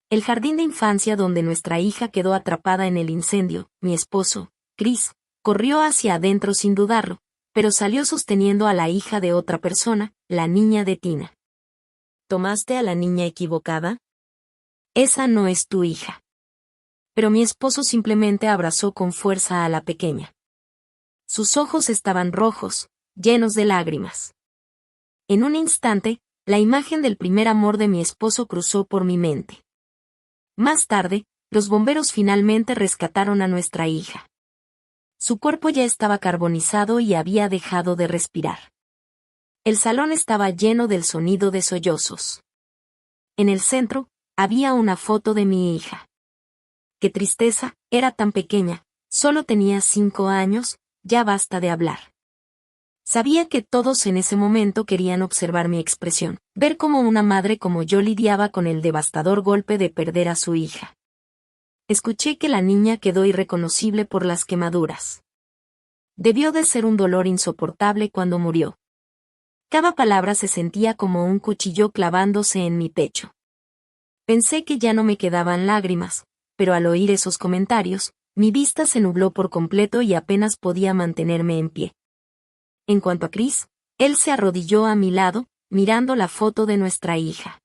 El jardín de infancia donde nuestra hija quedó atrapada en el incendio, mi esposo, Chris, corrió hacia adentro sin dudarlo, pero salió sosteniendo a la hija de otra persona, la niña de Tina. ¿Tomaste a la niña equivocada? Esa no es tu hija. Pero mi esposo simplemente abrazó con fuerza a la pequeña. Sus ojos estaban rojos, llenos de lágrimas. En un instante, la imagen del primer amor de mi esposo cruzó por mi mente. Más tarde, los bomberos finalmente rescataron a nuestra hija. Su cuerpo ya estaba carbonizado y había dejado de respirar. El salón estaba lleno del sonido de sollozos. En el centro, había una foto de mi hija. Qué tristeza, era tan pequeña, solo tenía 5 años, ya basta de hablar. Sabía que todos en ese momento querían observar mi expresión, ver cómo una madre como yo lidiaba con el devastador golpe de perder a su hija. Escuché que la niña quedó irreconocible por las quemaduras. Debió de ser un dolor insoportable cuando murió. Cada palabra se sentía como un cuchillo clavándose en mi pecho. Pensé que ya no me quedaban lágrimas, pero al oír esos comentarios, mi vista se nubló por completo y apenas podía mantenerme en pie. En cuanto a Chris, él se arrodilló a mi lado, mirando la foto de nuestra hija.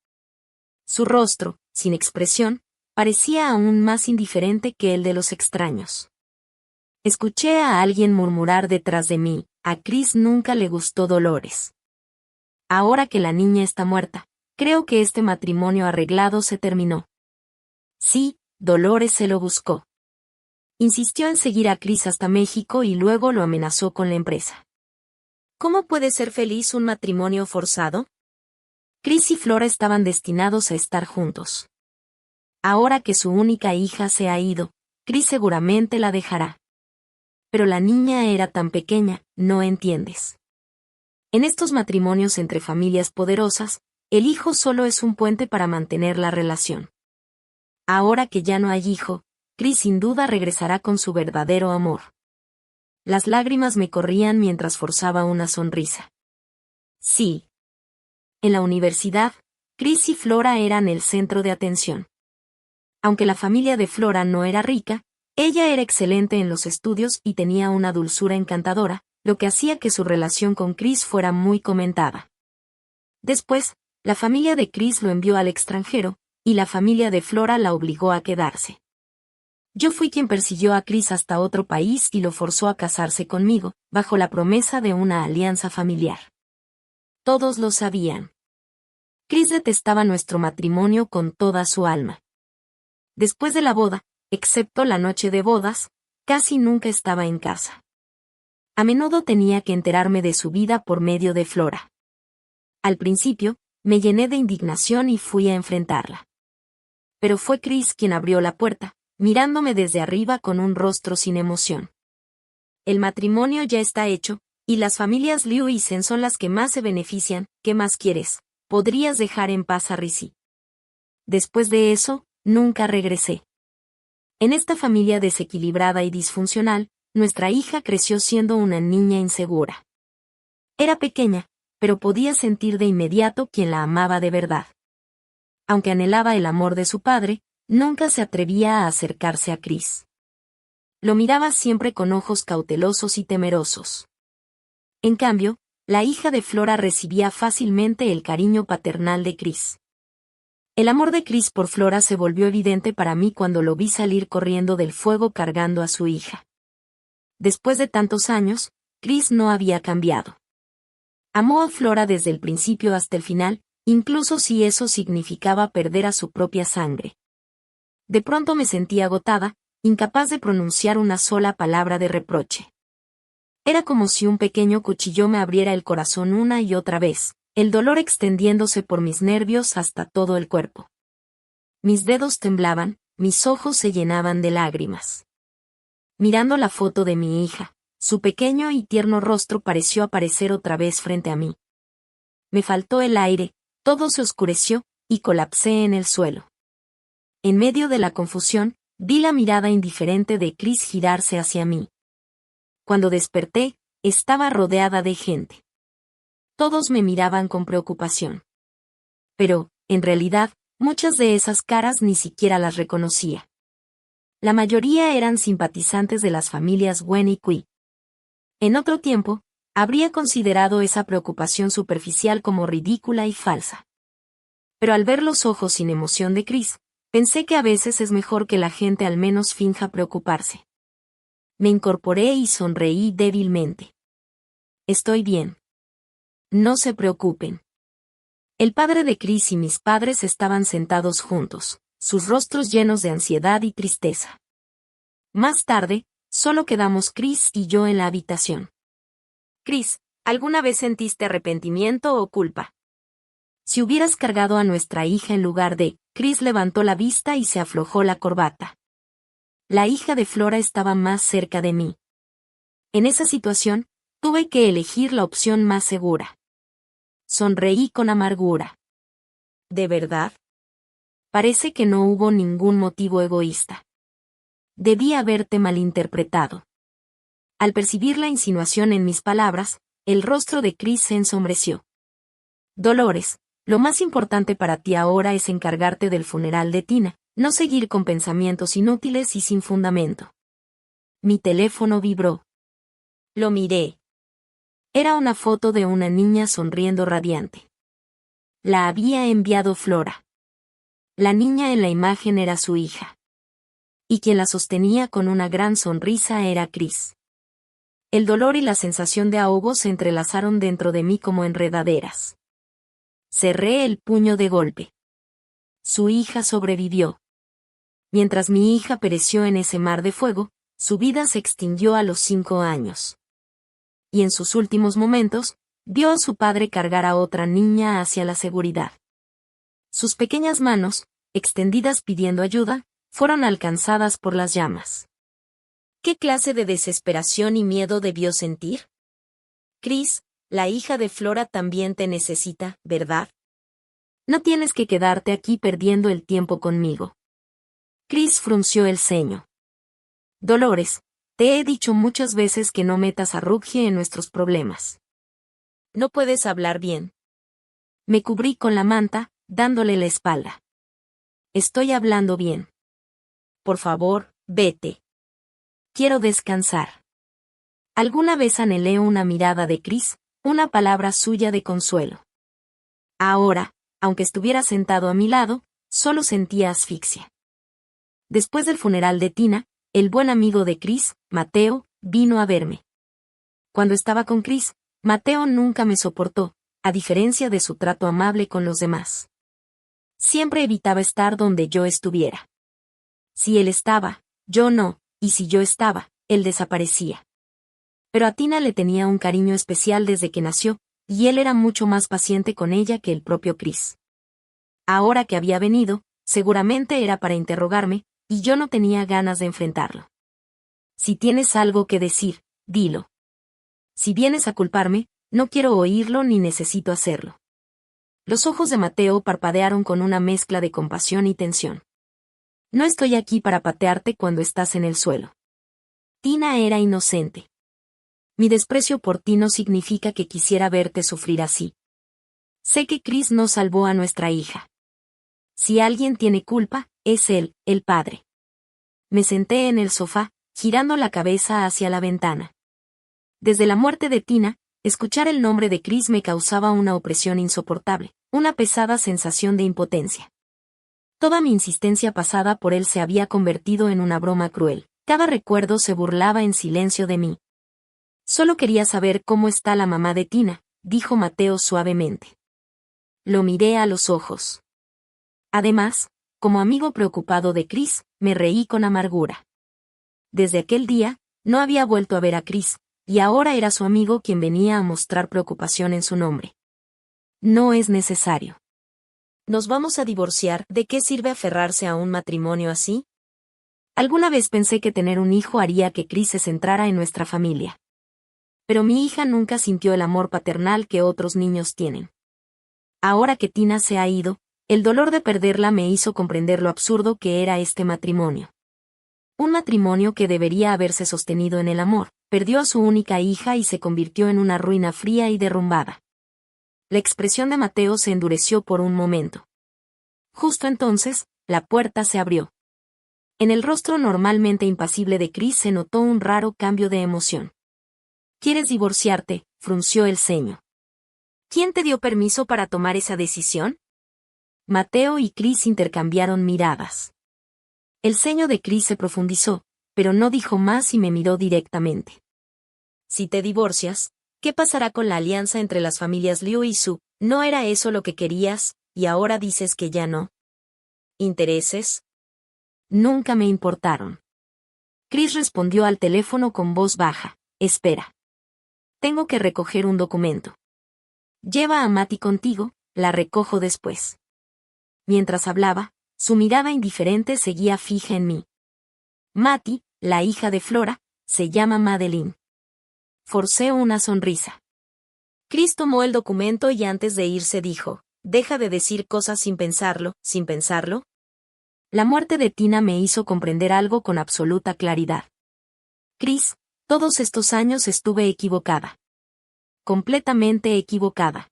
Su rostro, sin expresión, parecía aún más indiferente que el de los extraños. Escuché a alguien murmurar detrás de mí, a Chris nunca le gustó Dolores. Ahora que la niña está muerta, creo que este matrimonio arreglado se terminó. Sí, Dolores se lo buscó. Insistió en seguir a Chris hasta México y luego lo amenazó con la empresa. ¿Cómo puede ser feliz un matrimonio forzado? Chris y Flora estaban destinados a estar juntos. Ahora que su única hija se ha ido, Chris seguramente la dejará. Pero la niña era tan pequeña, no entiendes. En estos matrimonios entre familias poderosas, el hijo solo es un puente para mantener la relación. Ahora que ya no hay hijo, Chris sin duda regresará con su verdadero amor. Las lágrimas me corrían mientras forzaba una sonrisa. Sí. En la universidad, Chris y Flora eran el centro de atención. Aunque la familia de Flora no era rica, ella era excelente en los estudios y tenía una dulzura encantadora, lo que hacía que su relación con Chris fuera muy comentada. Después, la familia de Chris lo envió al extranjero, y la familia de Flora la obligó a quedarse. Yo fui quien persiguió a Chris hasta otro país y lo forzó a casarse conmigo, bajo la promesa de una alianza familiar. Todos lo sabían. Chris detestaba nuestro matrimonio con toda su alma. Después de la boda, excepto la noche de bodas, casi nunca estaba en casa. A menudo tenía que enterarme de su vida por medio de Flora. Al principio, me llené de indignación y fui a enfrentarla. Pero fue Chris quien abrió la puerta, mirándome desde arriba con un rostro sin emoción. El matrimonio ya está hecho, y las familias Liu y Sen son las que más se benefician. ¿Qué más quieres? Podrías dejar en paz a Rizzi. Después de eso, nunca regresé. En esta familia desequilibrada y disfuncional, nuestra hija creció siendo una niña insegura. Era pequeña, pero podía sentir de inmediato quién la amaba de verdad. Aunque anhelaba el amor de su padre, nunca se atrevía a acercarse a Chris. Lo miraba siempre con ojos cautelosos y temerosos. En cambio, la hija de Flora recibía fácilmente el cariño paternal de Chris. El amor de Chris por Flora se volvió evidente para mí cuando lo vi salir corriendo del fuego cargando a su hija. Después de tantos años, Chris no había cambiado. Amó a Flora desde el principio hasta el final, incluso si eso significaba perder a su propia sangre. De pronto me sentí agotada, incapaz de pronunciar una sola palabra de reproche. Era como si un pequeño cuchillo me abriera el corazón una y otra vez, el dolor extendiéndose por mis nervios hasta todo el cuerpo. Mis dedos temblaban, mis ojos se llenaban de lágrimas. Mirando la foto de mi hija, su pequeño y tierno rostro pareció aparecer otra vez frente a mí. Me faltó el aire, todo se oscureció, y colapsé en el suelo. En medio de la confusión, vi la mirada indiferente de Chris girarse hacia mí. Cuando desperté, estaba rodeada de gente. Todos me miraban con preocupación. Pero, en realidad, Muchas de esas caras ni siquiera las reconocía. La mayoría eran simpatizantes de las familias Wen y Kui. En otro tiempo, habría considerado esa preocupación superficial como ridícula y falsa. Pero al ver los ojos sin emoción de Chris, pensé que a veces es mejor que la gente al menos finja preocuparse. Me incorporé y sonreí débilmente. Estoy bien. No se preocupen. El padre de Chris y mis padres estaban sentados juntos, sus rostros llenos de ansiedad y tristeza. Más tarde, solo quedamos Chris y yo en la habitación. Chris, ¿alguna vez sentiste arrepentimiento o culpa? Si hubieras cargado a nuestra hija en lugar de... Chris levantó la vista y se aflojó la corbata. La hija de Flora estaba más cerca de mí. En esa situación, tuve que elegir la opción más segura. Sonreí con amargura. ¿De verdad? Parece que no hubo ningún motivo egoísta. Debí haberte malinterpretado. Al percibir la insinuación en mis palabras, el rostro de Chris se ensombreció. Dolores, lo más importante para ti ahora es encargarte del funeral de Tina, no seguir con pensamientos inútiles y sin fundamento. Mi teléfono vibró. Lo miré. Era una foto de una niña sonriendo radiante. La había enviado Flora. La niña en la imagen era su hija. Y quien la sostenía con una gran sonrisa era Chris. El dolor y la sensación de ahogo se entrelazaron dentro de mí como enredaderas. Cerré el puño de golpe. Su hija sobrevivió. Mientras mi hija pereció en ese mar de fuego, su vida se extinguió a los 5 años. Y en sus últimos momentos, vio a su padre cargar a otra niña hacia la seguridad. Sus pequeñas manos, extendidas pidiendo ayuda, fueron alcanzadas por las llamas. ¿Qué clase de desesperación y miedo debió sentir? Chris, la hija de Flora también te necesita, ¿verdad? No tienes que quedarte aquí perdiendo el tiempo conmigo. Chris frunció el ceño. Dolores, te he dicho muchas veces que no metas a Ruggie en nuestros problemas. No puedes hablar bien. Me cubrí con la manta, dándole la espalda. Estoy hablando bien. Por favor, vete. Quiero descansar. Alguna vez anhelé una mirada de Chris, una palabra suya de consuelo. Ahora, aunque estuviera sentado a mi lado, solo sentía asfixia. Después del funeral de Tina, el buen amigo de Chris, Mateo, vino a verme. Cuando estaba con Chris, Mateo nunca me soportó, a diferencia de su trato amable con los demás. Siempre evitaba estar donde yo estuviera. Si él estaba, yo no, y si yo estaba, él desaparecía. Pero a Tina le tenía un cariño especial desde que nació, y él era mucho más paciente con ella que el propio Chris. Ahora que había venido, seguramente era para interrogarme, y yo no tenía ganas de enfrentarlo. Si tienes algo que decir, dilo. Si vienes a culparme, no quiero oírlo ni necesito hacerlo. Los ojos de Mateo parpadearon con una mezcla de compasión y tensión. No estoy aquí para patearte cuando estás en el suelo. Tina era inocente. Mi desprecio por ti no significa que quisiera verte sufrir así. Sé que Chris no salvó a nuestra hija. Si alguien tiene culpa, es él, el padre. Me senté en el sofá, girando la cabeza hacia la ventana. Desde la muerte de Tina, escuchar el nombre de Chris me causaba una opresión insoportable, una pesada sensación de impotencia. Toda mi insistencia pasada por él se había convertido en una broma cruel. Cada recuerdo se burlaba en silencio de mí. Solo quería saber cómo está la mamá de Tina, dijo Mateo suavemente. Lo miré a los ojos. Además, como amigo preocupado de Chris, me reí con amargura. Desde aquel día, no había vuelto a ver a Chris, y ahora era su amigo quien venía a mostrar preocupación en su nombre. No es necesario. ¿Nos vamos a divorciar? ¿De qué sirve aferrarse a un matrimonio así? Alguna vez pensé que tener un hijo haría que Chris se centrara en nuestra familia. Pero mi hija nunca sintió el amor paternal que otros niños tienen. Ahora que Tina se ha ido, el dolor de perderla me hizo comprender lo absurdo que era este matrimonio. Un matrimonio que debería haberse sostenido en el amor, perdió a su única hija y se convirtió en una ruina fría y derrumbada. La expresión de Mateo se endureció por un momento. Justo entonces, la puerta se abrió. En el rostro normalmente impasible de Chris se notó un raro cambio de emoción. ¿Quieres divorciarte?, frunció el ceño. ¿Quién te dio permiso para tomar esa decisión? Mateo y Chris intercambiaron miradas. El ceño de Chris se profundizó, pero no dijo más y me miró directamente. Si te divorcias, ¿qué pasará con la alianza entre las familias Liu y Su? ¿No era eso lo que querías, y ahora dices que ya no? ¿Intereses? Nunca me importaron. Chris respondió al teléfono con voz baja. Espera. Tengo que recoger un documento. Lleva a Matty contigo, la recojo después. Mientras hablaba, su mirada indiferente seguía fija en mí. Matty, la hija de Flora, se llama Madeline. Forcé una sonrisa. Chris tomó el documento y antes de irse dijo, «Deja de decir cosas sin pensarlo, sin pensarlo». La muerte de Tina me hizo comprender algo con absoluta claridad. Chris, todos estos años estuve equivocada. Completamente equivocada.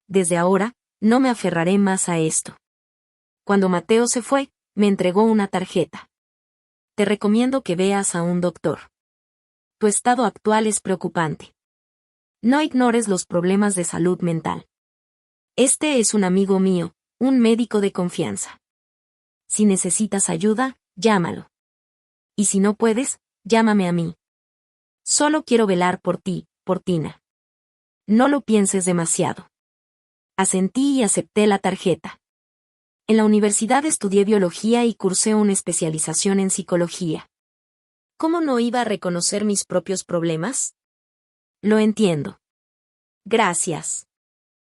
Desde ahora, no me aferraré más a esto. Cuando Mateo se fue, me entregó una tarjeta. Te recomiendo que veas a un doctor. Tu estado actual es preocupante. No ignores los problemas de salud mental. Este es un amigo mío, un médico de confianza. Si necesitas ayuda, llámalo. Y si no puedes, llámame a mí. Solo quiero velar por ti, por Tina. No lo pienses demasiado. Asentí y acepté la tarjeta. En la universidad estudié biología y cursé una especialización en psicología. ¿Cómo no iba a reconocer mis propios problemas? Lo entiendo. Gracias.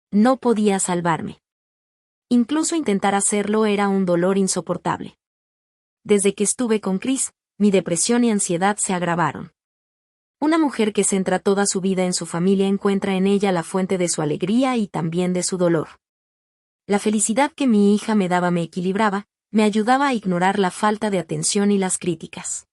No podía salvarme. Incluso intentar hacerlo era un dolor insoportable. Desde que estuve con Chris, mi depresión y ansiedad se agravaron. Una mujer que centra toda su vida en su familia encuentra en ella la fuente de su alegría y también de su dolor. La felicidad que mi hija me daba me equilibraba, me ayudaba a ignorar la falta de atención y las críticas.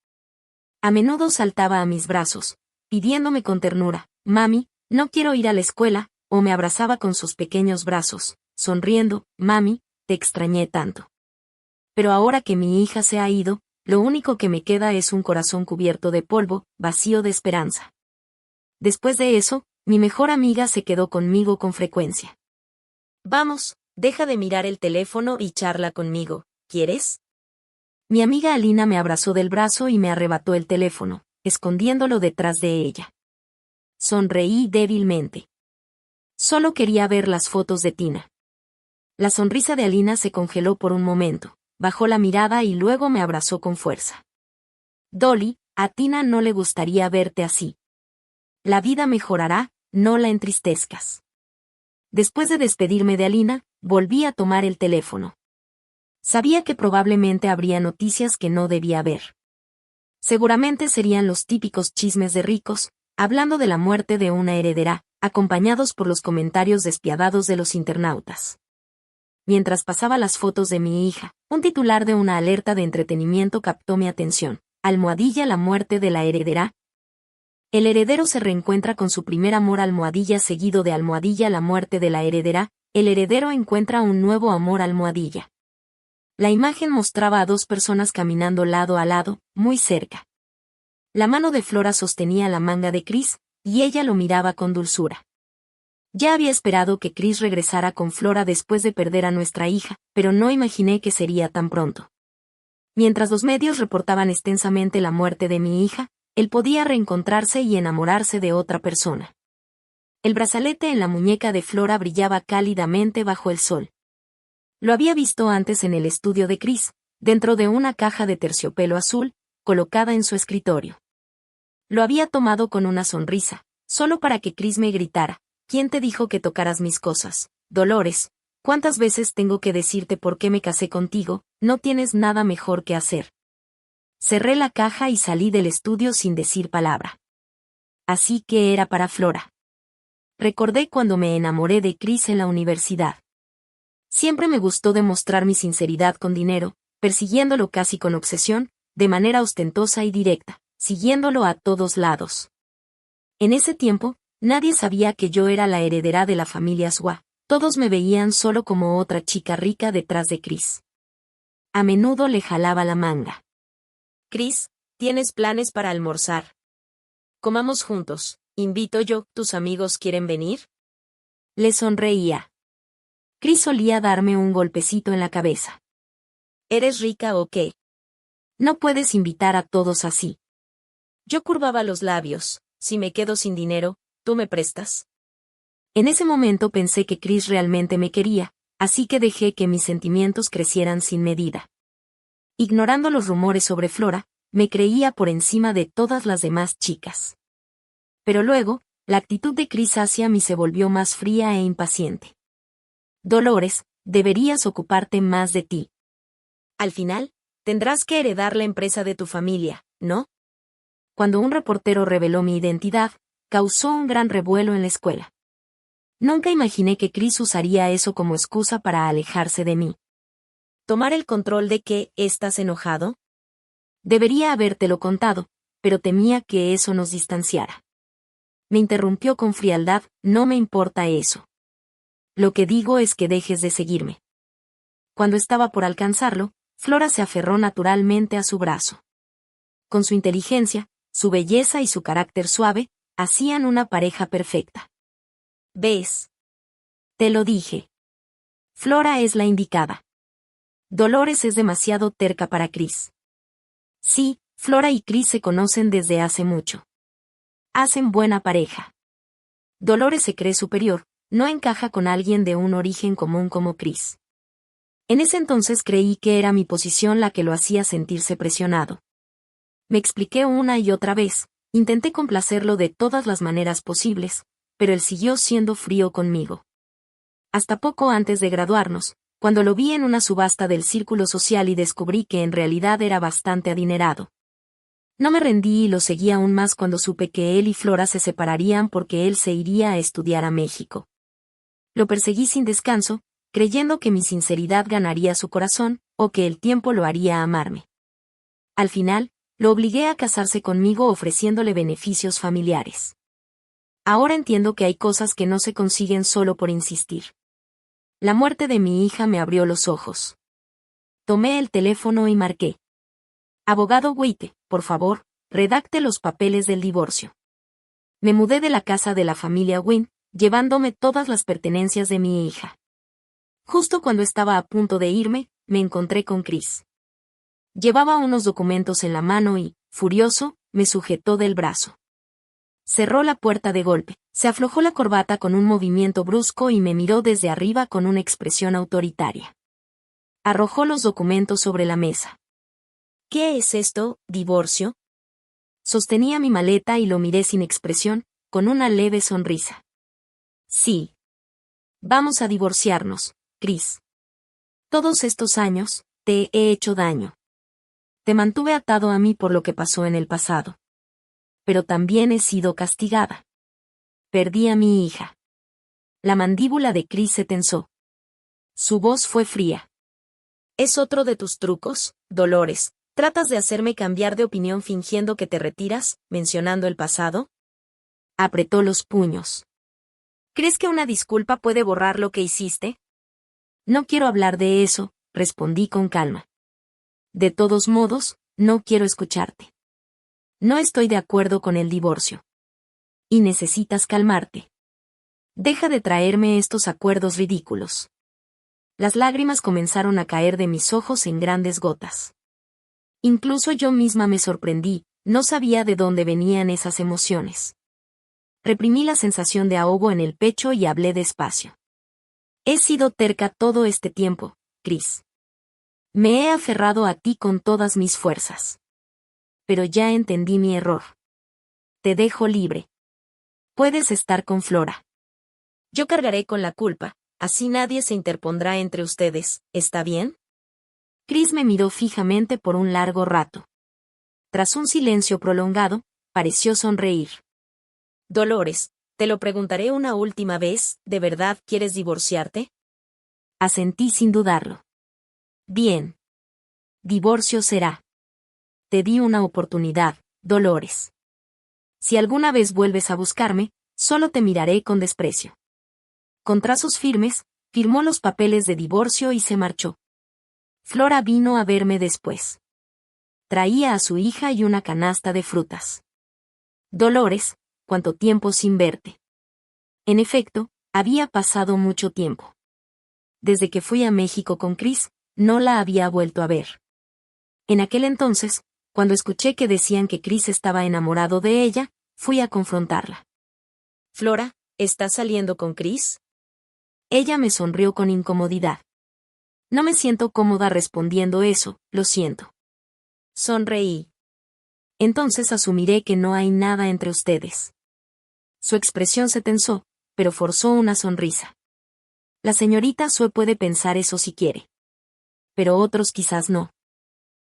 A menudo saltaba a mis brazos, pidiéndome con ternura, «Mami, no quiero ir a la escuela», o me abrazaba con sus pequeños brazos, sonriendo, «Mami, te extrañé tanto». Pero ahora que mi hija se ha ido, lo único que me queda es un corazón cubierto de polvo, vacío de esperanza. Después de eso, mi mejor amiga se quedó conmigo con frecuencia. «Vamos, deja de mirar el teléfono y charla conmigo, ¿quieres?». Mi amiga Alina me abrazó del brazo y me arrebató el teléfono, escondiéndolo detrás de ella. Sonreí débilmente. Solo quería ver las fotos de Tina. La sonrisa de Alina se congeló por un momento, bajó la mirada y luego me abrazó con fuerza. «Dolly, a Tina no le gustaría verte así. La vida mejorará, no la entristezcas». Después de despedirme de Alina, volví a tomar el teléfono. Sabía que probablemente habría noticias que no debía ver. Seguramente serían los típicos chismes de ricos, hablando de la muerte de una heredera, acompañados por los comentarios despiadados de los internautas. Mientras pasaba las fotos de mi hija, un titular de una alerta de entretenimiento captó mi atención. Almohadilla la muerte de la heredera. El heredero se reencuentra con su primer amor almohadilla seguido de almohadilla la muerte de la heredera. El heredero encuentra un nuevo amor almohadilla. La imagen mostraba a dos personas caminando lado a lado, muy cerca. La mano de Flora sostenía la manga de Chris, y ella lo miraba con dulzura. Ya había esperado que Chris regresara con Flora después de perder a nuestra hija, pero no imaginé que sería tan pronto. Mientras los medios reportaban extensamente la muerte de mi hija, él podía reencontrarse y enamorarse de otra persona. El brazalete en la muñeca de Flora brillaba cálidamente bajo el sol. Lo había visto antes en el estudio de Chris, dentro de una caja de terciopelo azul, colocada en su escritorio. Lo había tomado con una sonrisa, solo para que Chris me gritara, «¿Quién te dijo que tocaras mis cosas? Dolores, ¿cuántas veces tengo que decirte por qué me casé contigo? No tienes nada mejor que hacer». Cerré la caja y salí del estudio sin decir palabra. Así que era para Flora. Recordé cuando me enamoré de Chris en la universidad. Siempre me gustó demostrar mi sinceridad con dinero, persiguiéndolo casi con obsesión, de manera ostentosa y directa, siguiéndolo a todos lados. En ese tiempo, nadie sabía que yo era la heredera de la familia Sua, Todos me veían solo como otra chica rica detrás de Chris. A menudo le jalaba la manga. Chris, ¿tienes planes para almorzar? Comamos juntos. Invito yo, ¿tus amigos quieren venir? Le sonreía. Chris solía darme un golpecito en la cabeza. ¿Eres rica o qué? No puedes invitar a todos así. Yo curvaba los labios. Si me quedo sin dinero, ¿tú me prestas? En ese momento pensé que Chris realmente me quería, así que dejé que mis sentimientos crecieran sin medida. Ignorando los rumores sobre Flora, me creía por encima de todas las demás chicas. Pero luego, la actitud de Chris hacia mí se volvió más fría e impaciente. Dolores, deberías ocuparte más de ti. Al final, tendrás que heredar la empresa de tu familia, ¿no? Cuando un reportero reveló mi identidad, causó un gran revuelo en la escuela. Nunca imaginé que Chris usaría eso como excusa para alejarse de mí. ¿Tomar el control de qué? ¿Estás enojado? Debería habértelo contado, pero temía que eso nos distanciara. Me interrumpió con frialdad, no me importa eso. Lo que digo es que dejes de seguirme. Cuando estaba por alcanzarlo, Flora se aferró naturalmente a su brazo. Con su inteligencia, su belleza y su carácter suave, hacían una pareja perfecta. ¿Ves? Te lo dije. Flora es la indicada. Dolores es demasiado terca para Chris. Sí, Flora y Chris se conocen desde hace mucho. Hacen buena pareja. Dolores se cree superior, no encaja con alguien de un origen común como Chris. En ese entonces creí que era mi posición la que lo hacía sentirse presionado. Me expliqué una y otra vez, intenté complacerlo de todas las maneras posibles, pero él siguió siendo frío conmigo. Hasta poco antes de graduarnos, cuando lo vi en una subasta del círculo social y descubrí que en realidad era bastante adinerado. No me rendí y lo seguí aún más cuando supe que él y Flora se separarían porque él se iría a estudiar a México. Lo perseguí sin descanso, creyendo que mi sinceridad ganaría su corazón, o que el tiempo lo haría amarme. Al final, lo obligué a casarse conmigo ofreciéndole beneficios familiares. Ahora entiendo que hay cosas que no se consiguen solo por insistir. La muerte de mi hija me abrió los ojos. Tomé el teléfono y marqué. Abogado Waite, por favor, redacte los papeles del divorcio. Me mudé de la casa de la familia Wynn, llevándome todas las pertenencias de mi hija. Justo cuando estaba a punto de irme, me encontré con Chris. Llevaba unos documentos en la mano y, furioso, me sujetó del brazo. Cerró la puerta de golpe, se aflojó la corbata con un movimiento brusco y me miró desde arriba con una expresión autoritaria. Arrojó los documentos sobre la mesa. ¿Qué es esto, divorcio? Sostenía mi maleta y lo miré sin expresión, con una leve sonrisa. Sí. Vamos a divorciarnos, Chris. Todos estos años, te he hecho daño. Te mantuve atado a mí por lo que pasó en el pasado. Pero también he sido castigada. Perdí a mi hija. La mandíbula de Chris se tensó. Su voz fue fría. ¿Es otro de tus trucos, Dolores? ¿Tratas de hacerme cambiar de opinión fingiendo que te retiras, mencionando el pasado? Apretó los puños. ¿Crees que una disculpa puede borrar lo que hiciste? No quiero hablar de eso, respondí con calma. De todos modos, no quiero escucharte. No estoy de acuerdo con el divorcio. Y necesitas calmarte. Deja de traerme estos acuerdos ridículos. Las lágrimas comenzaron a caer de mis ojos en grandes gotas. Incluso yo misma me sorprendí, no sabía de dónde venían esas emociones. Reprimí la sensación de ahogo en el pecho y hablé despacio. He sido terca todo este tiempo, Chris. Me he aferrado a ti con todas mis fuerzas. Pero ya entendí mi error. Te dejo libre. Puedes estar con Flora. Yo cargaré con la culpa, así nadie se interpondrá entre ustedes, ¿está bien? Chris me miró fijamente por un largo rato. Tras un silencio prolongado, pareció sonreír. Dolores, te lo preguntaré una última vez, ¿de verdad quieres divorciarte? Asentí sin dudarlo. Bien. Divorcio será. Te di una oportunidad, Dolores. Si alguna vez vuelves a buscarme, solo te miraré con desprecio. Con trazos firmes, firmó los papeles de divorcio y se marchó. Flora vino a verme después. Traía a su hija y una canasta de frutas. Dolores, ¿cuánto tiempo sin verte? En efecto, había pasado mucho tiempo. Desde que fui a México con Chris, no la había vuelto a ver. En aquel entonces, cuando escuché que decían que Chris estaba enamorado de ella, fui a confrontarla. Flora, ¿estás saliendo con Chris? Ella me sonrió con incomodidad. No me siento cómoda respondiendo eso, lo siento. Sonreí. Entonces asumiré que no hay nada entre ustedes. Su expresión se tensó, pero forzó una sonrisa. La señorita Sue puede pensar eso si quiere. Pero otros quizás no.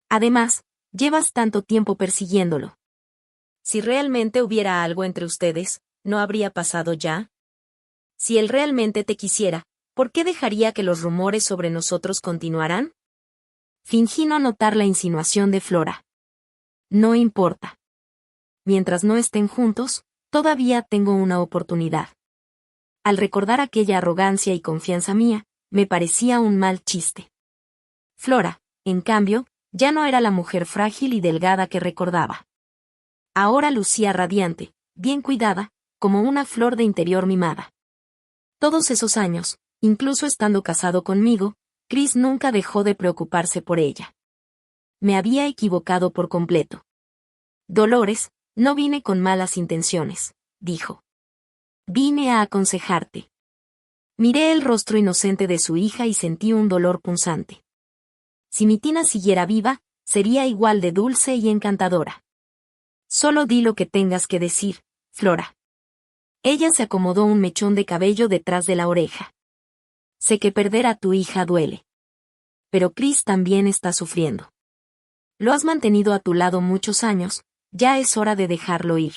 Además, llevas tanto tiempo persiguiéndolo. Si realmente hubiera algo entre ustedes, ¿no habría pasado ya? Si él realmente te quisiera, ¿por qué dejaría que los rumores sobre nosotros continuaran? Fingí no notar la insinuación de Flora. No importa. Mientras no estén juntos, todavía tengo una oportunidad. Al recordar aquella arrogancia y confianza mía, me parecía un mal chiste. Flora, en cambio, ya no era la mujer frágil y delgada que recordaba. Ahora lucía radiante, bien cuidada, como una flor de interior mimada. Todos esos años, incluso estando casado conmigo, Chris nunca dejó de preocuparse por ella. Me había equivocado por completo. Dolores, no vine con malas intenciones, dijo. Vine a aconsejarte. Miré el rostro inocente de su hija y sentí un dolor punzante. Si mi Tina siguiera viva, sería igual de dulce y encantadora. Solo di lo que tengas que decir, Flora. Ella se acomodó un mechón de cabello detrás de la oreja. Sé que perder a tu hija duele. Pero Chris también está sufriendo. Lo has mantenido a tu lado muchos años, ya es hora de dejarlo ir.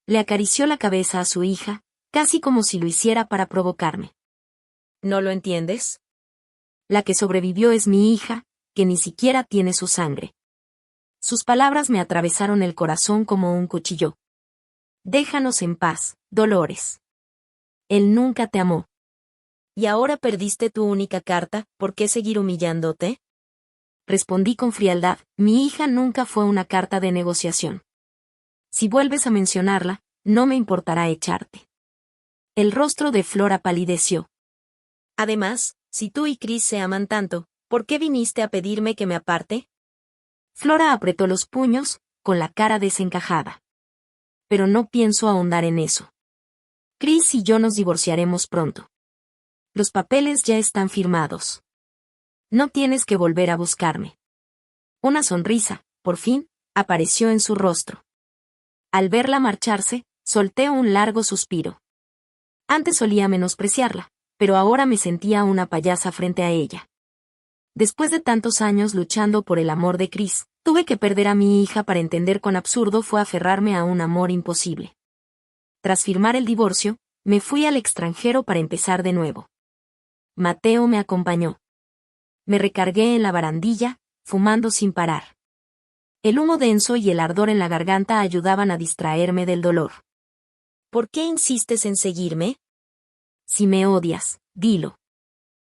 Le acarició la cabeza a su hija, casi como si lo hiciera para provocarme. ¿No lo entiendes? La que sobrevivió es mi hija, que ni siquiera tiene su sangre. Sus palabras me atravesaron el corazón como un cuchillo. Déjanos en paz, Dolores. Él nunca te amó. ¿Y ahora perdiste tu única carta, por qué seguir humillándote? Respondí con frialdad, mi hija nunca fue una carta de negociación. Si vuelves a mencionarla, no me importará echarte. El rostro de Flora palideció. Además, si tú y Chris se aman tanto, ¿por qué viniste a pedirme que me aparte? Flora apretó los puños, con la cara desencajada. Pero no pienso ahondar en eso. Chris y yo nos divorciaremos pronto. Los papeles ya están firmados. No tienes que volver a buscarme. Una sonrisa, por fin, apareció en su rostro. Al verla marcharse, solté un largo suspiro. Antes solía menospreciarla, pero ahora me sentía una payasa frente a ella. Después de tantos años luchando por el amor de Chris, tuve que perder a mi hija para entender cuán absurdo fue aferrarme a un amor imposible. Tras firmar el divorcio, me fui al extranjero para empezar de nuevo. Mateo me acompañó. Me recargué en la barandilla, fumando sin parar. El humo denso y el ardor en la garganta ayudaban a distraerme del dolor. ¿Por qué insistes en seguirme? Si me odias, dilo.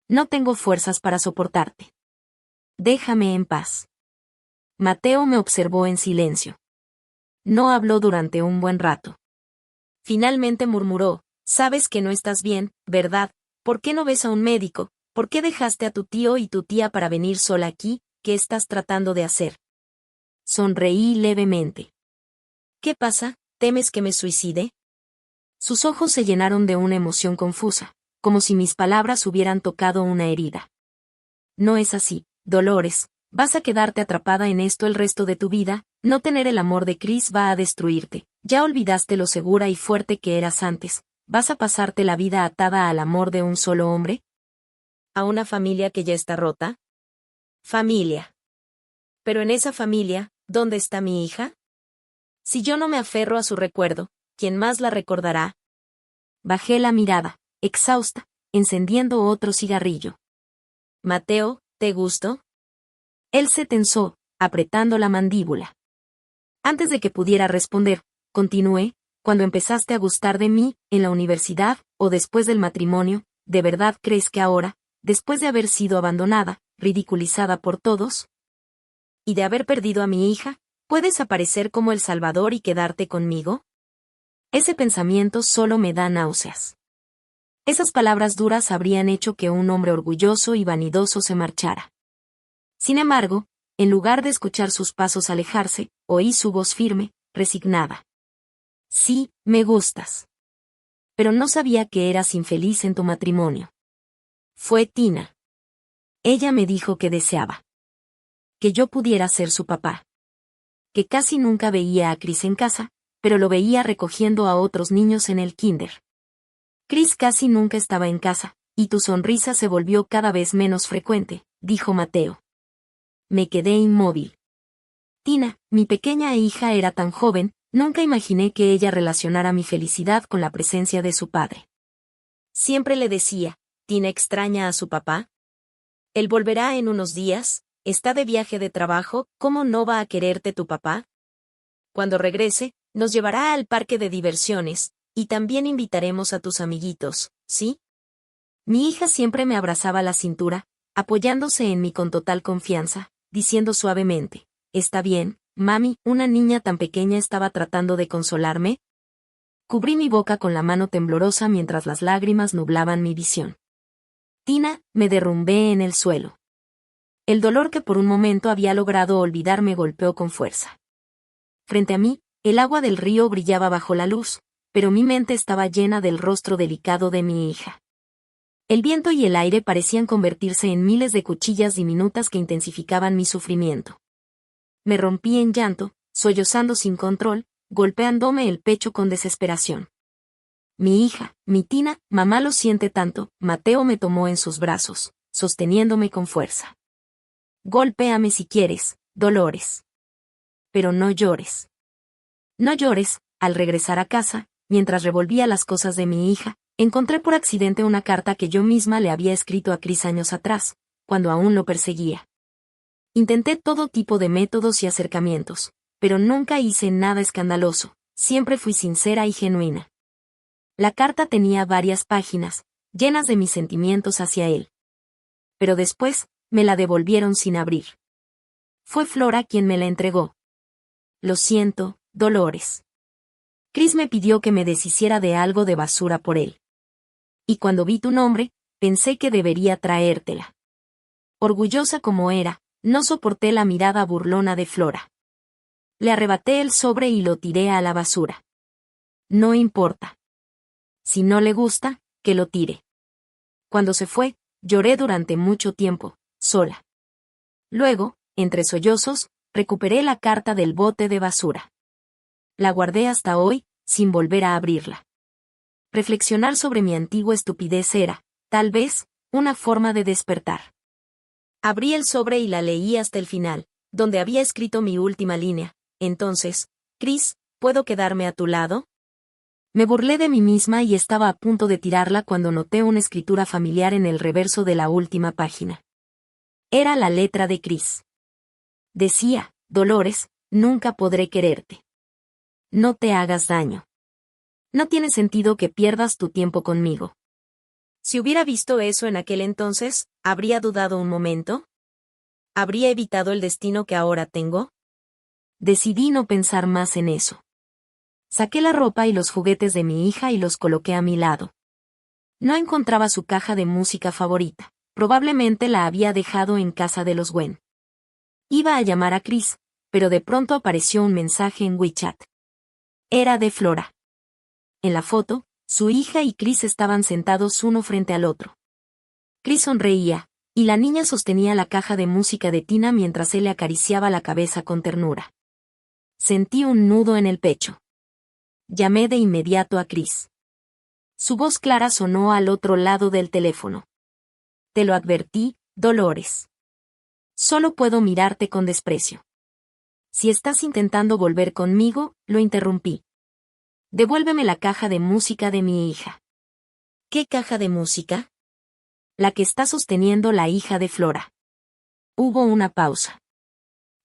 No tengo fuerzas para soportarte. Déjame en paz. Mateo me observó en silencio. No habló durante un buen rato. Finalmente murmuró, sabes que no estás bien, ¿verdad? ¿Por qué no ves a un médico? ¿Por qué dejaste a tu tío y tu tía para venir sola aquí? ¿Qué estás tratando de hacer? Sonreí levemente. ¿Qué pasa? ¿Temes que me suicide? Sus ojos se llenaron de una emoción confusa, como si mis palabras hubieran tocado una herida. No es así, Dolores, vas a quedarte atrapada en esto el resto de tu vida, no tener el amor de Chris va a destruirte, ya olvidaste lo segura y fuerte que eras antes, ¿vas a pasarte la vida atada al amor de un solo hombre? ¿A una familia que ya está rota? Familia. Pero en esa familia, ¿dónde está mi hija? Si yo no me aferro a su recuerdo, ¿quién más la recordará? Bajé la mirada, exhausta, encendiendo otro cigarrillo. Mateo, ¿te gustó? Él se tensó, apretando la mandíbula. Antes de que pudiera responder, continué, cuando empezaste a gustar de mí, en la universidad, o después del matrimonio, ¿de verdad crees que ahora, después de haber sido abandonada, ridiculizada por todos, y de haber perdido a mi hija, puedes aparecer como el Salvador y quedarte conmigo? Ese pensamiento solo me da náuseas. Esas palabras duras habrían hecho que un hombre orgulloso y vanidoso se marchara. Sin embargo, en lugar de escuchar sus pasos alejarse, oí su voz firme, resignada. Sí, me gustas. Pero no sabía que eras infeliz en tu matrimonio. Fue Tina. Ella me dijo que deseaba que yo pudiera ser su papá. Que casi nunca veía a Chris en casa, pero lo veía recogiendo a otros niños en el kinder. Chris casi nunca estaba en casa, y tu sonrisa se volvió cada vez menos frecuente, dijo Mateo. Me quedé inmóvil. Tina, mi pequeña hija era tan joven, nunca imaginé que ella relacionara mi felicidad con la presencia de su padre. Siempre le decía, ¿Tina extraña a su papá? Él volverá en unos días, está de viaje de trabajo, ¿cómo no va a quererte tu papá? Cuando regrese, nos llevará al parque de diversiones, y también invitaremos a tus amiguitos, ¿sí? Mi hija siempre me abrazaba la cintura, apoyándose en mí con total confianza, diciendo suavemente, «¿Está bien, mami?» Una niña tan pequeña estaba tratando de consolarme. Cubrí mi boca con la mano temblorosa mientras las lágrimas nublaban mi visión. Tina, me derrumbé en el suelo. El dolor que por un momento había logrado olvidar me golpeó con fuerza. Frente a mí, el agua del río brillaba bajo la luz, pero mi mente estaba llena del rostro delicado de mi hija. El viento y el aire parecían convertirse en miles de cuchillas diminutas que intensificaban mi sufrimiento. Me rompí en llanto, sollozando sin control, golpeándome el pecho con desesperación. Mi hija, mi Tina, mamá lo siente tanto. Mateo me tomó en sus brazos, sosteniéndome con fuerza. Golpéame si quieres, Dolores. Pero no llores. No llores. Al regresar a casa, mientras revolvía las cosas de mi hija, encontré por accidente una carta que yo misma le había escrito a Chris años atrás, cuando aún lo perseguía. Intenté todo tipo de métodos y acercamientos, pero nunca hice nada escandaloso, siempre fui sincera y genuina. La carta tenía varias páginas, llenas de mis sentimientos hacia él. Pero después, me la devolvieron sin abrir. Fue Flora quien me la entregó. Lo siento, Dolores. Chris me pidió que me deshiciera de algo de basura por él. Y cuando vi tu nombre, pensé que debería traértela. Orgullosa como era, no soporté la mirada burlona de Flora. Le arrebaté el sobre y lo tiré a la basura. No importa. Si no le gusta, que lo tire. Cuando se fue, lloré durante mucho tiempo, sola. Luego, entre sollozos, recuperé la carta del bote de basura. La guardé hasta hoy, sin volver a abrirla. Reflexionar sobre mi antigua estupidez era, tal vez, una forma de despertar. Abrí el sobre y la leí hasta el final, donde había escrito mi última línea. Entonces, Chris, ¿puedo quedarme a tu lado? Me burlé de mí misma y estaba a punto de tirarla cuando noté una escritura familiar en el reverso de la última página. Era la letra de Chris. Decía, Dolores, nunca podré quererte. No te hagas daño. No tiene sentido que pierdas tu tiempo conmigo. Si hubiera visto eso en aquel entonces, ¿habría dudado un momento? ¿Habría evitado el destino que ahora tengo? Decidí no pensar más en eso. Saqué la ropa y los juguetes de mi hija y los coloqué a mi lado. No encontraba su caja de música favorita. Probablemente la había dejado en casa de los Wen. Iba a llamar a Chris, pero de pronto apareció un mensaje en WeChat. Era de Flora. En la foto, su hija y Chris estaban sentados uno frente al otro. Chris sonreía, y la niña sostenía la caja de música de Tina mientras él le acariciaba la cabeza con ternura. Sentí un nudo en el pecho. Llamé de inmediato a Chris. Su voz clara sonó al otro lado del teléfono. Te lo advertí, Dolores. Solo puedo mirarte con desprecio. Si estás intentando volver conmigo, lo interrumpí. Devuélveme la caja de música de mi hija. ¿Qué caja de música? La que está sosteniendo la hija de Flora. Hubo una pausa.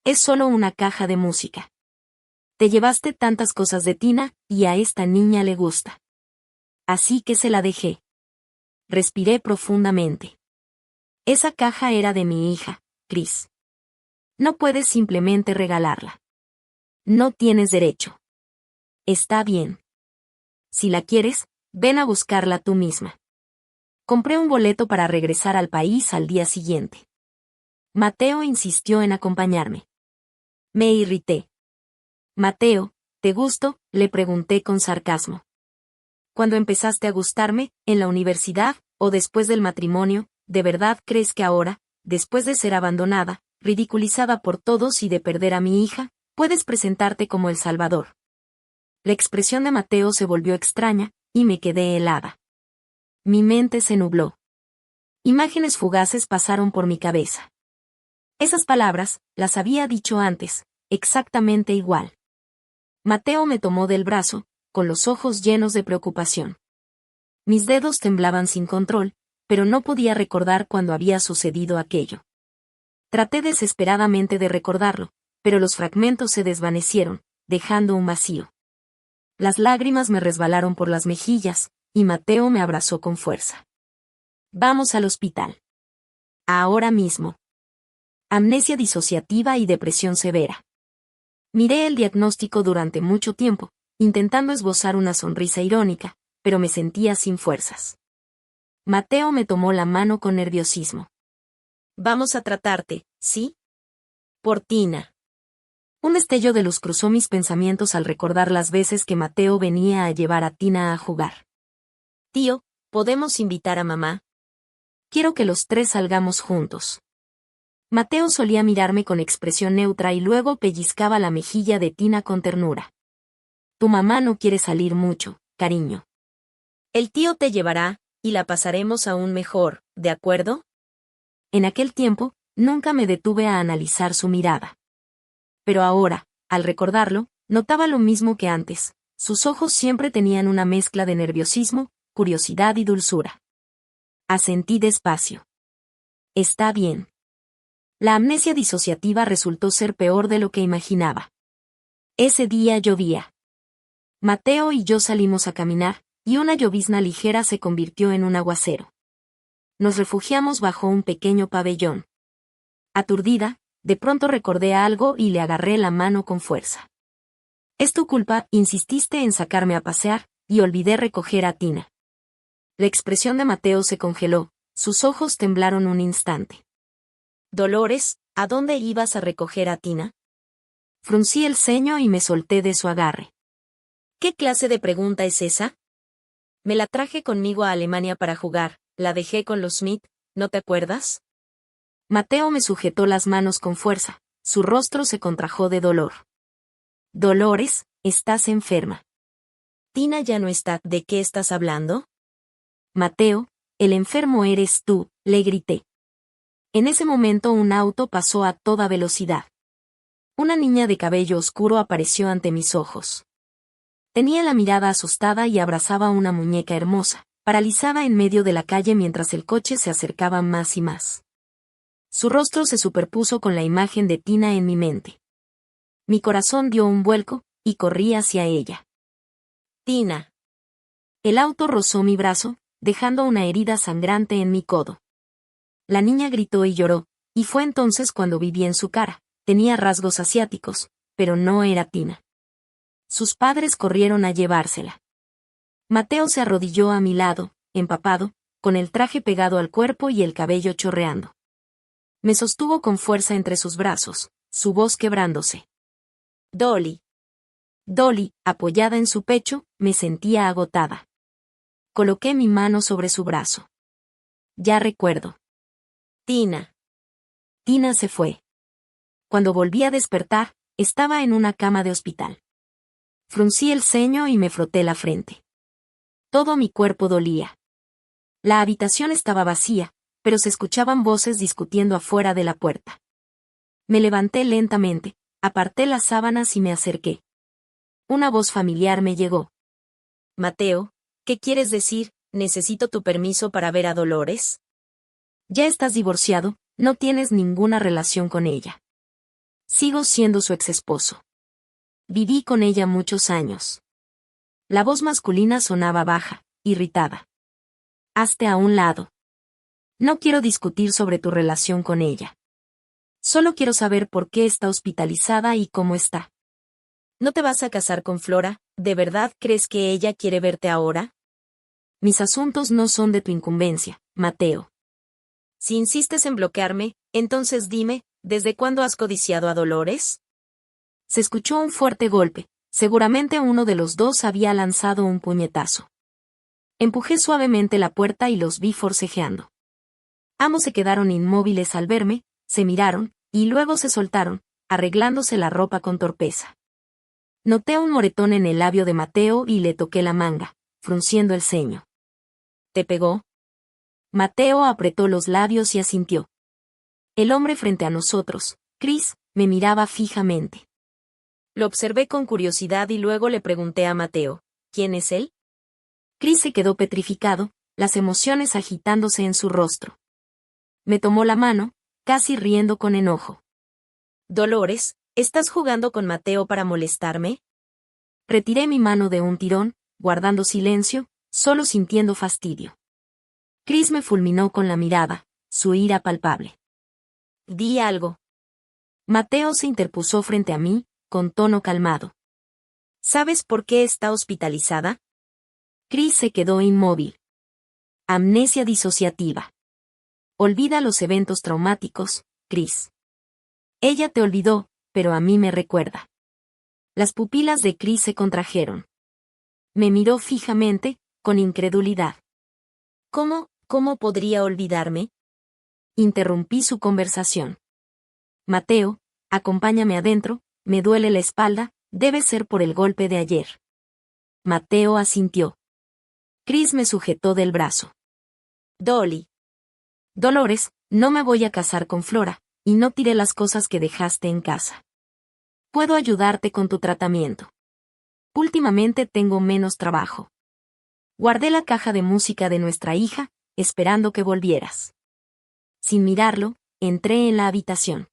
Es solo una caja de música. Te llevaste tantas cosas de Tina, y a esta niña le gusta. Así que se la dejé. Respiré profundamente. Esa caja era de mi hija, Chris. No puedes simplemente regalarla. No tienes derecho. Está bien. Si la quieres, ven a buscarla tú misma. Compré un boleto para regresar al país al día siguiente. Mateo insistió en acompañarme. Me irrité. Mateo, ¿te gusto?, le pregunté con sarcasmo. ¿Cuando empezaste a gustarme, en la universidad, o después del matrimonio, de verdad crees que ahora, después de ser abandonada, ridiculizada por todos y de perder a mi hija, puedes presentarte como el Salvador? La expresión de Mateo se volvió extraña, y me quedé helada. Mi mente se nubló. Imágenes fugaces pasaron por mi cabeza. Esas palabras, las había dicho antes, exactamente igual. Mateo me tomó del brazo, con los ojos llenos de preocupación. Mis dedos temblaban sin control, pero no podía recordar cuándo había sucedido aquello. Traté desesperadamente de recordarlo, pero los fragmentos se desvanecieron, dejando un vacío. Las lágrimas me resbalaron por las mejillas, y Mateo me abrazó con fuerza. Vamos al hospital. Ahora mismo. Amnesia disociativa y depresión severa. Miré el diagnóstico durante mucho tiempo, intentando esbozar una sonrisa irónica, pero me sentía sin fuerzas. Mateo me tomó la mano con nerviosismo. Vamos a tratarte, ¿sí? Por Tina. Un destello de luz cruzó mis pensamientos al recordar las veces que Mateo venía a llevar a Tina a jugar. Tío, ¿podemos invitar a mamá? Quiero que los tres salgamos juntos. Mateo solía mirarme con expresión neutra y luego pellizcaba la mejilla de Tina con ternura. Tu mamá no quiere salir mucho, cariño. El tío te llevará, y la pasaremos aún mejor, ¿de acuerdo? En aquel tiempo, nunca me detuve a analizar su mirada. Pero ahora, al recordarlo, notaba lo mismo que antes. Sus ojos siempre tenían una mezcla de nerviosismo, curiosidad y dulzura. Asentí despacio. Está bien. La amnesia disociativa resultó ser peor de lo que imaginaba. Ese día llovía. Mateo y yo salimos a caminar, y una llovizna ligera se convirtió en un aguacero. Nos refugiamos bajo un pequeño pabellón. Aturdida, de pronto recordé algo y le agarré la mano con fuerza. Es tu culpa, insististe en sacarme a pasear, y olvidé recoger a Tina. La expresión de Mateo se congeló, sus ojos temblaron un instante. Dolores, ¿a dónde ibas a recoger a Tina? Fruncí el ceño y me solté de su agarre. ¿Qué clase de pregunta es esa? Me la traje conmigo a Alemania para jugar, la dejé con los Smith, ¿no te acuerdas? Mateo me sujetó las manos con fuerza, su rostro se contrajo de dolor. Dolores, estás enferma. Tina ya no está, ¿de qué estás hablando? Mateo, el enfermo eres tú, le grité. En ese momento un auto pasó a toda velocidad. Una niña de cabello oscuro apareció ante mis ojos. Tenía la mirada asustada y abrazaba una muñeca hermosa, paralizada en medio de la calle mientras el coche se acercaba más y más. Su rostro se superpuso con la imagen de Tina en mi mente. Mi corazón dio un vuelco, y corrí hacia ella. Tina. El auto rozó mi brazo, dejando una herida sangrante en mi codo. La niña gritó y lloró, y fue entonces cuando vi bien su cara. Tenía rasgos asiáticos, pero no era Tina. Sus padres corrieron a llevársela. Mateo se arrodilló a mi lado, empapado, con el traje pegado al cuerpo y el cabello chorreando. Me sostuvo con fuerza entre sus brazos, su voz quebrándose. Dolly. Dolly, apoyada en su pecho, me sentía agotada. Coloqué mi mano sobre su brazo. Ya recuerdo. Tina. Tina se fue. Cuando volví a despertar, estaba en una cama de hospital. Fruncí el ceño y me froté la frente. Todo mi cuerpo dolía. La habitación estaba vacía, pero se escuchaban voces discutiendo afuera de la puerta. Me levanté lentamente, aparté las sábanas y me acerqué. Una voz familiar me llegó. Mateo, ¿qué quieres decir? ¿Necesito tu permiso para ver a Dolores? Ya estás divorciado, no tienes ninguna relación con ella. Sigo siendo su exesposo. Viví con ella muchos años. La voz masculina sonaba baja, irritada. Hazte a un lado. No quiero discutir sobre tu relación con ella. Solo quiero saber por qué está hospitalizada y cómo está. ¿No te vas a casar con Flora? ¿De verdad crees que ella quiere verte ahora? Mis asuntos no son de tu incumbencia, Mateo. Si insistes en bloquearme, entonces dime, ¿desde cuándo has codiciado a Dolores? Se escuchó un fuerte golpe. Seguramente uno de los dos había lanzado un puñetazo. Empujé suavemente la puerta y los vi forcejeando. Ambos se quedaron inmóviles al verme, se miraron, y luego se soltaron, arreglándose la ropa con torpeza. Noté un moretón en el labio de Mateo y le toqué la manga, frunciendo el ceño. ¿Te pegó? Mateo apretó los labios y asintió. El hombre frente a nosotros, Chris, me miraba fijamente. Lo observé con curiosidad y luego le pregunté a Mateo, ¿quién es él? Chris se quedó petrificado, las emociones agitándose en su rostro. Me tomó la mano, casi riendo con enojo. Dolores, ¿estás jugando con Mateo para molestarme? Retiré mi mano de un tirón, guardando silencio, solo sintiendo fastidio. Chris me fulminó con la mirada, su ira palpable. Di algo. Mateo se interpuso frente a mí, con tono calmado. ¿Sabes por qué está hospitalizada? Chris se quedó inmóvil. Amnesia disociativa. Olvida los eventos traumáticos, Chris. Ella te olvidó, pero a mí me recuerda. Las pupilas de Chris se contrajeron. Me miró fijamente, con incredulidad. ¿Cómo podría olvidarme? Interrumpí su conversación. Mateo, acompáñame adentro, me duele la espalda, debe ser por el golpe de ayer. Mateo asintió. Chris me sujetó del brazo. Dolly. Dolores, no me voy a casar con Flora, y no tiré las cosas que dejaste en casa. Puedo ayudarte con tu tratamiento. Últimamente tengo menos trabajo. Guardé la caja de música de nuestra hija, esperando que volvieras. Sin mirarlo, entré en la habitación.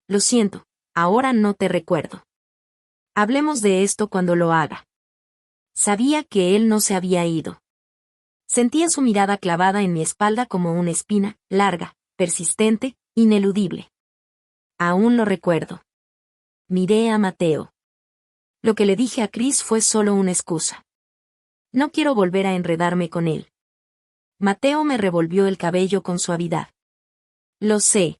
Lo siento, ahora no te recuerdo. Hablemos de esto cuando lo haga. Sabía que él no se había ido. Sentía su mirada clavada en mi espalda como una espina, larga, persistente, ineludible. Aún lo recuerdo. Miré a Mateo. Lo que le dije a Chris fue solo una excusa. No quiero volver a enredarme con él. Mateo me revolvió el cabello con suavidad. Lo sé.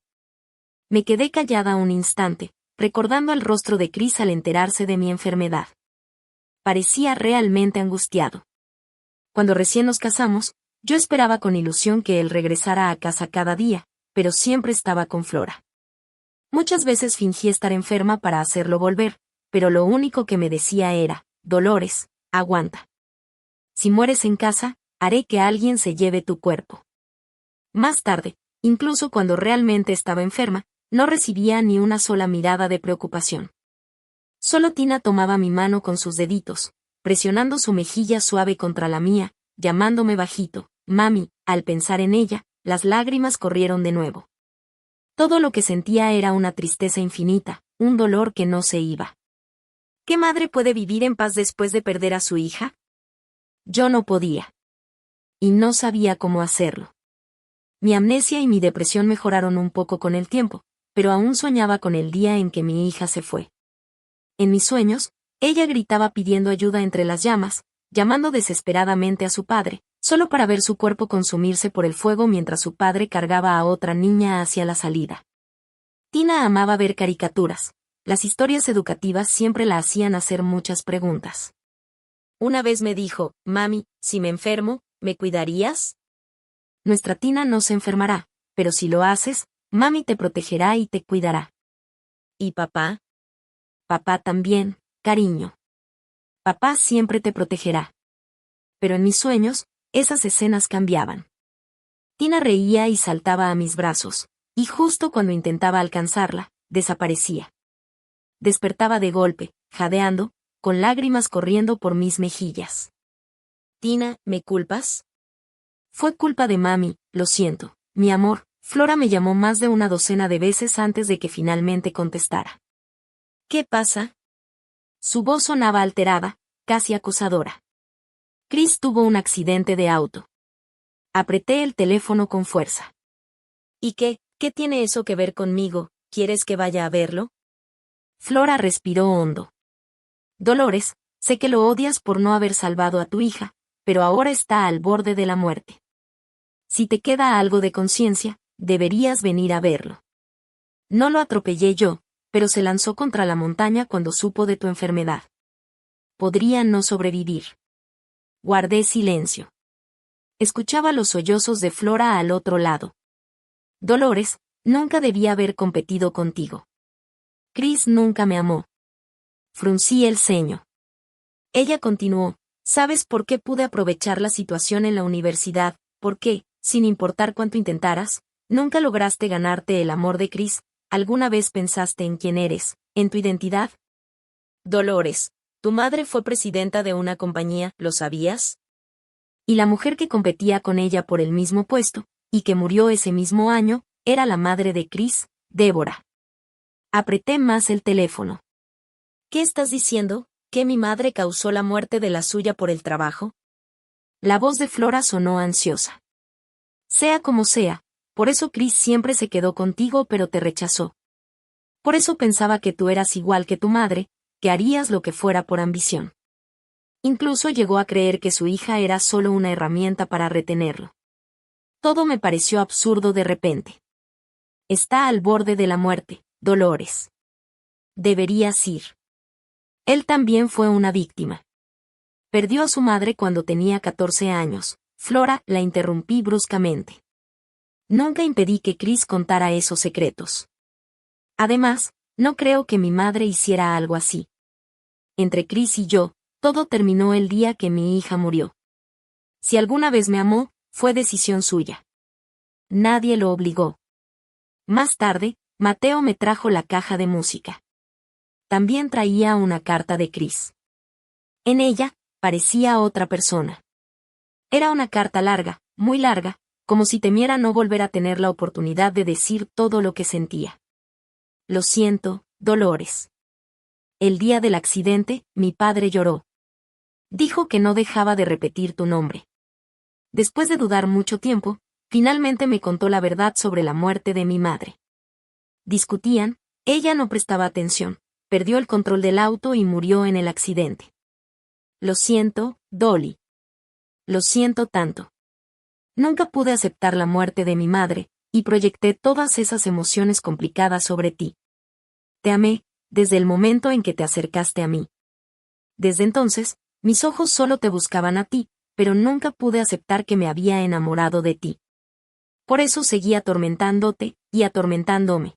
Me quedé callada un instante, recordando el rostro de Chris al enterarse de mi enfermedad. Parecía realmente angustiado. Cuando recién nos casamos, yo esperaba con ilusión que él regresara a casa cada día, pero siempre estaba con Flora. Muchas veces fingí estar enferma para hacerlo volver, pero lo único que me decía era, Dolores, aguanta. Si mueres en casa, haré que alguien se lleve tu cuerpo. Más tarde, incluso cuando realmente estaba enferma, no recibía ni una sola mirada de preocupación. Solo Tina tomaba mi mano con sus deditos, presionando su mejilla suave contra la mía, llamándome bajito, mami. Al pensar en ella, las lágrimas corrieron de nuevo. Todo lo que sentía era una tristeza infinita, un dolor que no se iba. ¿Qué madre puede vivir en paz después de perder a su hija? Yo no podía. Y no sabía cómo hacerlo. Mi amnesia y mi depresión mejoraron un poco con el tiempo, pero aún soñaba con el día en que mi hija se fue. En mis sueños, ella gritaba pidiendo ayuda entre las llamas, llamando desesperadamente a su padre, solo para ver su cuerpo consumirse por el fuego mientras su padre cargaba a otra niña hacia la salida. Tina amaba ver caricaturas. Las historias educativas siempre la hacían hacer muchas preguntas. Una vez me dijo, mami, si me enfermo, ¿me cuidarías? Nuestra Tina no se enfermará, pero si lo haces, mami te protegerá y te cuidará. ¿Y papá? Papá también, cariño. Papá siempre te protegerá. Pero en mis sueños, esas escenas cambiaban. Tina reía y saltaba a mis brazos, y justo cuando intentaba alcanzarla, desaparecía. Despertaba de golpe, jadeando, con lágrimas corriendo por mis mejillas. Tina, ¿me culpas? Fue culpa de mami, lo siento, mi amor. Flora me llamó más de una docena de veces antes de que finalmente contestara. ¿Qué pasa? Su voz sonaba alterada, casi acusadora. Chris tuvo un accidente de auto. Apreté el teléfono con fuerza. ¿Y qué tiene eso que ver conmigo? ¿Quieres que vaya a verlo? Flora respiró hondo. Dolores, sé que lo odias por no haber salvado a tu hija, pero ahora está al borde de la muerte. Si te queda algo de conciencia, deberías venir a verlo. No lo atropellé yo, pero se lanzó contra la montaña cuando supo de tu enfermedad. Podría no sobrevivir. Guardé silencio. Escuchaba los sollozos de Flora al otro lado. Dolores, nunca debía haber competido contigo. Chris nunca me amó. Fruncí el ceño. Ella continuó, ¿sabes por qué pude aprovechar la situación en la universidad? ¿Por qué, sin importar cuánto intentaras, nunca lograste ganarte el amor de Chris? ¿Alguna vez pensaste en quién eres, en tu identidad? Dolores, tu madre fue presidenta de una compañía, ¿lo sabías? Y la mujer que competía con ella por el mismo puesto, y que murió ese mismo año, era la madre de Chris, Débora. Apreté más el teléfono. ¿Qué estás diciendo? ¿Que mi madre causó la muerte de la suya por el trabajo? La voz de Flora sonó ansiosa. Sea como sea, por eso Chris siempre se quedó contigo pero te rechazó. Por eso pensaba que tú eras igual que tu madre, que harías lo que fuera por ambición. Incluso llegó a creer que su hija era solo una herramienta para retenerlo. Todo me pareció absurdo de repente. Está al borde de la muerte, Dolores. Deberías ir. Él también fue una víctima. Perdió a su madre cuando tenía 14 años. Flora, la interrumpí bruscamente. Nunca impedí que Chris contara esos secretos. Además, no creo que mi madre hiciera algo así. Entre Chris y yo, todo terminó el día que mi hija murió. Si alguna vez me amó, fue decisión suya. Nadie lo obligó. Más tarde, Mateo me trajo la caja de música. También traía una carta de Chris. En ella, parecía otra persona. Era una carta larga, muy larga, como si temiera no volver a tener la oportunidad de decir todo lo que sentía. Lo siento, Dolores. El día del accidente, mi padre lloró. Dijo que no dejaba de repetir tu nombre. Después de dudar mucho tiempo, finalmente me contó la verdad sobre la muerte de mi madre. Discutían, ella no prestaba atención, perdió el control del auto y murió en el accidente. Lo siento, Dolly. Lo siento tanto. Nunca pude aceptar la muerte de mi madre, y proyecté todas esas emociones complicadas sobre ti. Te amé, desde el momento en que te acercaste a mí. Desde entonces, mis ojos solo te buscaban a ti, pero nunca pude aceptar que me había enamorado de ti. Por eso seguí atormentándote, y atormentándome.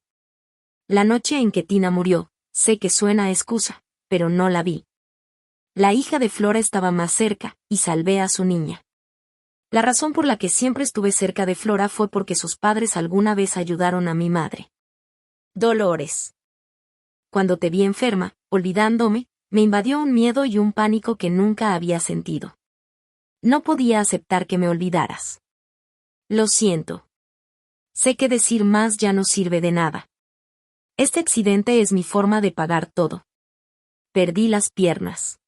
La noche en que Tina murió, sé que suena a excusa, pero no la vi. La hija de Flora estaba más cerca, y salvé a su niña. La razón por la que siempre estuve cerca de Flora fue porque sus padres alguna vez ayudaron a mi madre. Dolores. Cuando te vi enferma, olvidándome, me invadió un miedo y un pánico que nunca había sentido. No podía aceptar que me olvidaras. Lo siento. Sé que decir más ya no sirve de nada. Este accidente es mi forma de pagar todo. Perdí las piernas.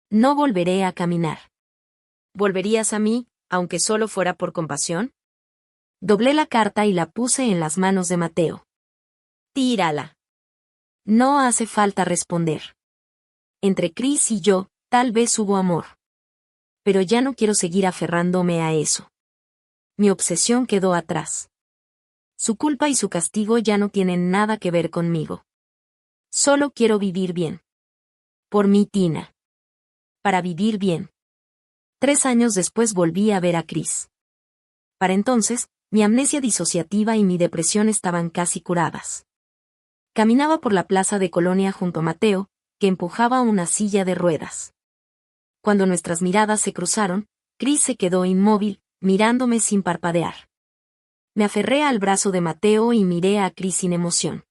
No volveré a caminar. ¿Volverías a mí, aunque solo fuera por compasión? Doblé la carta y la puse en las manos de Mateo. Tírala. No hace falta responder. Entre Chris y yo, tal vez hubo amor. Pero ya no quiero seguir aferrándome a eso. Mi obsesión quedó atrás. Su culpa y su castigo ya no tienen nada que ver conmigo. Solo quiero vivir bien. Por mí, Tina. Para vivir bien. 3 años después volví a ver a Chris. Para entonces, mi amnesia disociativa y mi depresión estaban casi curadas. Caminaba por la plaza de Colonia junto a Mateo, que empujaba una silla de ruedas. Cuando nuestras miradas se cruzaron, Chris se quedó inmóvil, mirándome sin parpadear. Me aferré al brazo de Mateo y miré a Chris sin emoción.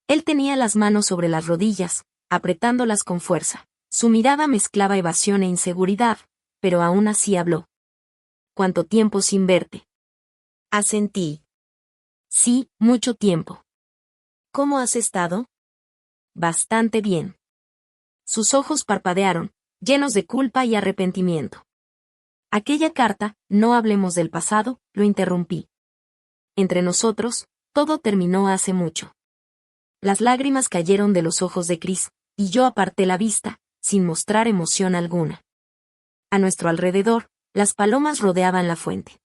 Él tenía las manos sobre las rodillas, apretándolas con fuerza. Su mirada mezclaba evasión e inseguridad, pero aún así habló. ¿Cuánto tiempo sin verte? Asentí. Sí, mucho tiempo. ¿Cómo has estado? Bastante bien. Sus ojos parpadearon, llenos de culpa y arrepentimiento. Aquella carta, no hablemos del pasado, lo interrumpí. Entre nosotros, todo terminó hace mucho. Las lágrimas cayeron de los ojos de Chris, y yo aparté la vista, sin mostrar emoción alguna. A nuestro alrededor, las palomas rodeaban la fuente.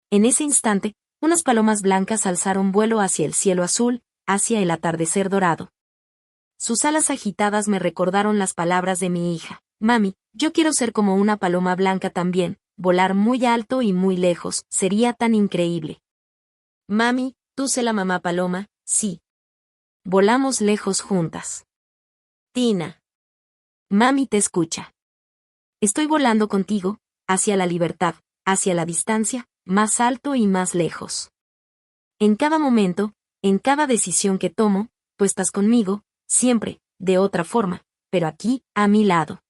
En ese instante, unas palomas blancas alzaron vuelo hacia el cielo azul, hacia el atardecer dorado. Sus alas agitadas me recordaron las palabras de mi hija. Mami, yo quiero ser como una paloma blanca también, volar muy alto y muy lejos, sería tan increíble. Mami, tú sé la mamá paloma, sí. Volamos lejos juntas. Tina. Mami te escucha. Estoy volando contigo, hacia la libertad, hacia la distancia, más alto y más lejos. En cada momento, en cada decisión que tomo, tú estás conmigo, siempre, de otra forma, pero aquí, a mi lado.